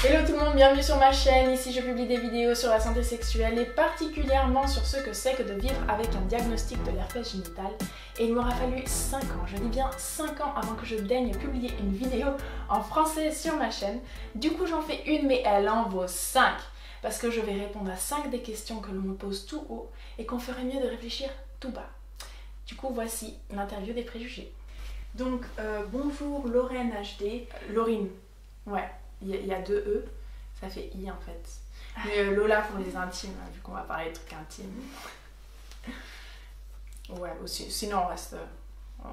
Hello tout le monde, bienvenue sur ma chaîne. Ici je publie des vidéos sur la santé sexuelle et particulièrement sur ce que c'est que de vivre avec un diagnostic de l'herpès génital. Et il m'aura fallu 5 ans, je dis bien 5 ans avant que je daigne publier une vidéo en français sur ma chaîne. Du coup j'en fais une mais elle en vaut 5 parce que je vais répondre à 5 des questions que l'on me pose tout haut et qu'on ferait mieux de réfléchir tout bas. Du coup voici l'interview des préjugés. Donc bonjour Lorraine HD, Laurine, ouais. Il y a deux E, ça fait I en fait. Mais Lola pour les intimes, vu qu'on va parler de trucs intimes. Ouais, aussi, sinon on reste,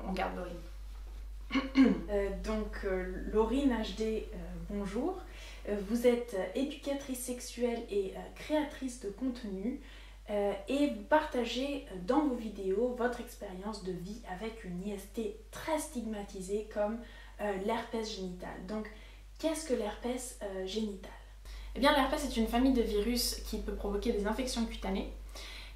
on garde Laurine. Laurine HD, bonjour. Vous êtes éducatrice sexuelle et créatrice de contenu et vous partagez dans vos vidéos votre expérience de vie avec une IST très stigmatisée comme l'herpès génital. Donc, qu'est-ce que l'herpès génital? Eh bien, l'herpès est une famille de virus qui peut provoquer des infections cutanées.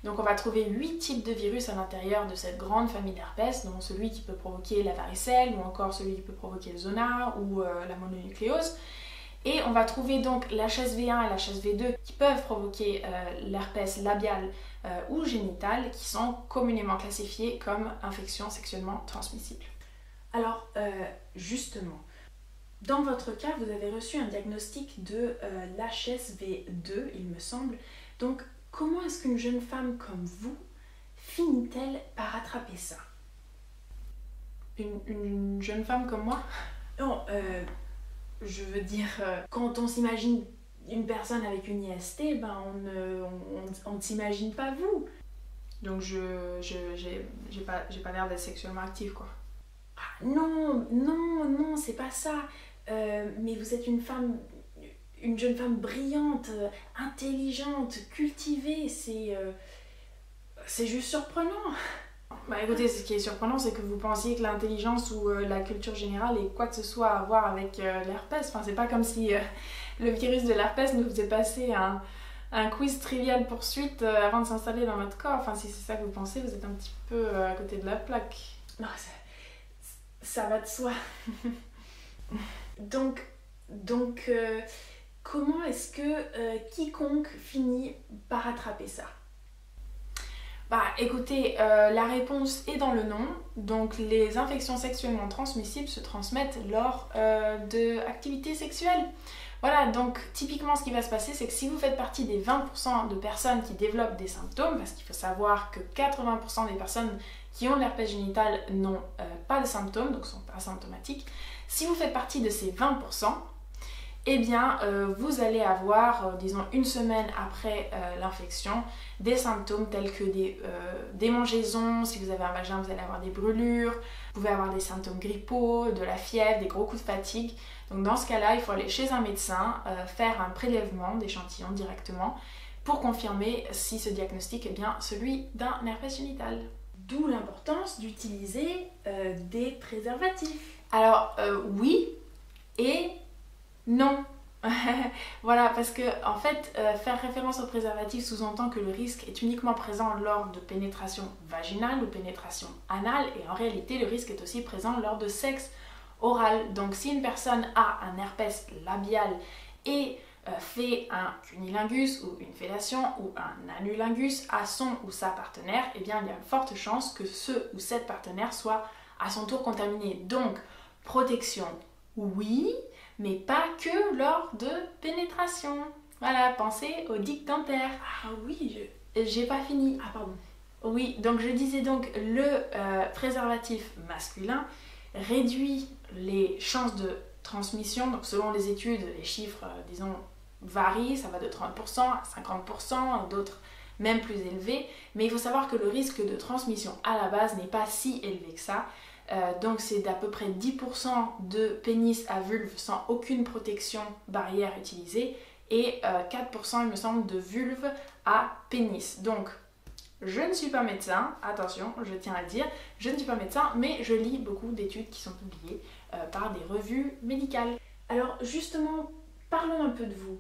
Donc, on va trouver 8 types de virus à l'intérieur de cette grande famille d'herpès, dont celui qui peut provoquer la varicelle, ou encore celui qui peut provoquer le zona ou la mononucléose. Et on va trouver donc l'HSV1 et l'HSV2 qui peuvent provoquer l'herpès labial ou génital, qui sont communément classifiés comme infections sexuellement transmissibles. Alors, justement, dans votre cas, vous avez reçu un diagnostic de l'HSV2, il me semble. Donc, comment est-ce qu'une jeune femme comme vous finit-elle par attraper ça? Une jeune femme comme moi? Non, je veux dire, quand on s'imagine une personne avec une IST, ben on ne s'imagine pas vous. Donc, j'ai pas l'air d'être sexuellement active, quoi. Ah, non, c'est pas ça. Mais vous êtes une jeune femme brillante, intelligente, cultivée, c'est juste surprenant. Bah écoutez, ce qui est surprenant, c'est que vous pensiez que l'intelligence ou la culture générale ait quoi que ce soit à voir avec l'herpès. Enfin, c'est pas comme si le virus de l'herpès nous faisait passer un quiz trivial poursuite avant de s'installer dans notre corps. Enfin, si c'est ça que vous pensez, vous êtes un petit peu à côté de la plaque. Non, ça va de soi. Donc comment est-ce que quiconque finit par attraper ça? Bah écoutez, la réponse est dans le nom. Donc les infections sexuellement transmissibles se transmettent lors d'activités sexuelles. Voilà, donc typiquement ce qui va se passer, c'est que si vous faites partie des 20% de personnes qui développent des symptômes, parce qu'il faut savoir que 80% des personnes qui ont de l'herpès génital n'ont pas de symptômes, donc sont asymptomatiques. Si vous faites partie de ces 20%, eh bien vous allez avoir, disons une semaine après l'infection, des symptômes tels que des démangeaisons. Si vous avez un vagin, vous allez avoir des brûlures, vous pouvez avoir des symptômes grippaux, de la fièvre, des gros coups de fatigue. Donc dans ce cas-là, il faut aller chez un médecin, faire un prélèvement d'échantillons directement pour confirmer si ce diagnostic est bien celui d'un herpès génital. D'où l'importance d'utiliser des préservatifs. Alors oui et non. Voilà, parce que en fait, faire référence au préservatif sous-entend que le risque est uniquement présent lors de pénétration vaginale ou pénétration anale, et en réalité le risque est aussi présent lors de sexe oral. Donc si une personne a un herpès labial et fait un cunnilingus ou une fellation ou un anulingus à son ou sa partenaire, eh bien il y a une forte chance que ce ou cette partenaire soit à son tour contaminé. Donc protection, oui, mais pas que lors de pénétration. Voilà, pensez au dick dentaire. Ah oui, j'ai pas fini. Ah pardon. Oui, donc je disais donc le préservatif masculin réduit les chances de transmission. Donc selon les études, les chiffres, disons, varient. Ça va de 30% à 50%, d'autres même plus élevés. Mais il faut savoir que le risque de transmission à la base n'est pas si élevé que ça. Donc c'est d'à peu près 10% de pénis à vulve sans aucune protection barrière utilisée et 4% il me semble de vulve à pénis. Donc je ne suis pas médecin, attention, je tiens à le dire, je ne suis pas médecin, mais je lis beaucoup d'études qui sont publiées par des revues médicales. Alors justement, parlons un peu de vous.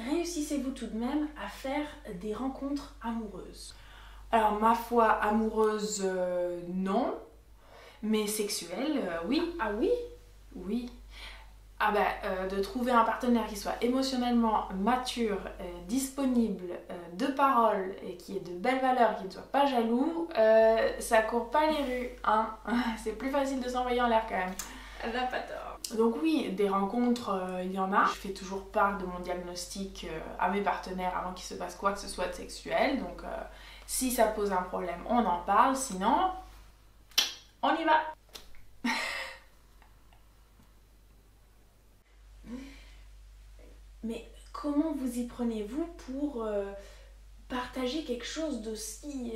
Réussissez-vous tout de même à faire des rencontres amoureuses? Alors ma foi, amoureuse, non. Mais sexuelle, oui. Ah oui? Oui. De trouver un partenaire qui soit émotionnellement mature, disponible, de parole et qui ait de belles valeurs, qui ne soit pas jaloux, ça court pas les rues, hein. C'est plus facile de s'envoyer en l'air quand même. Elle n'a pas tort. Donc oui, des rencontres, il y en a. Je fais toujours part de mon diagnostic à mes partenaires avant qu'il se passe quoi que ce soit de sexuel. Donc si ça pose un problème, on en parle. Sinon, on y va. Mais comment vous y prenez-vous pour partager quelque chose d'aussi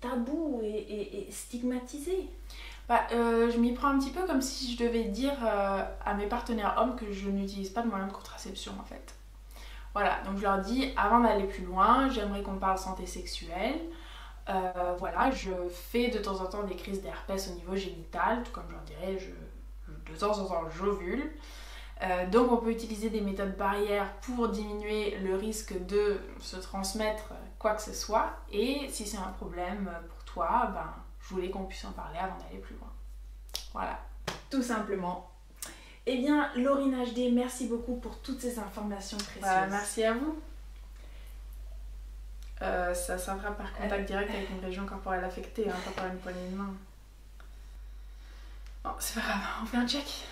tabou et stigmatisé? Je m'y prends un petit peu comme si je devais dire à mes partenaires hommes que je n'utilise pas de moyen de contraception en fait. Voilà, donc je leur dis, avant d'aller plus loin, j'aimerais qu'on parle santé sexuelle. Voilà, je fais de temps en temps des crises d'herpès au niveau génital, tout comme j'en dirais, de temps en temps j'ovule. Donc on peut utiliser des méthodes barrières pour diminuer le risque de se transmettre quoi que ce soit. Et si c'est un problème pour toi, je voulais qu'on puisse en parler avant d'aller plus loin. Voilà. Tout simplement. Eh bien, Laurine HD, merci beaucoup pour toutes ces informations précieuses. Merci à vous. Ça s'attrape par contact direct avec une région corporelle affectée, hein, pas par une poignée de main. Bon, c'est pas grave, on fait un check.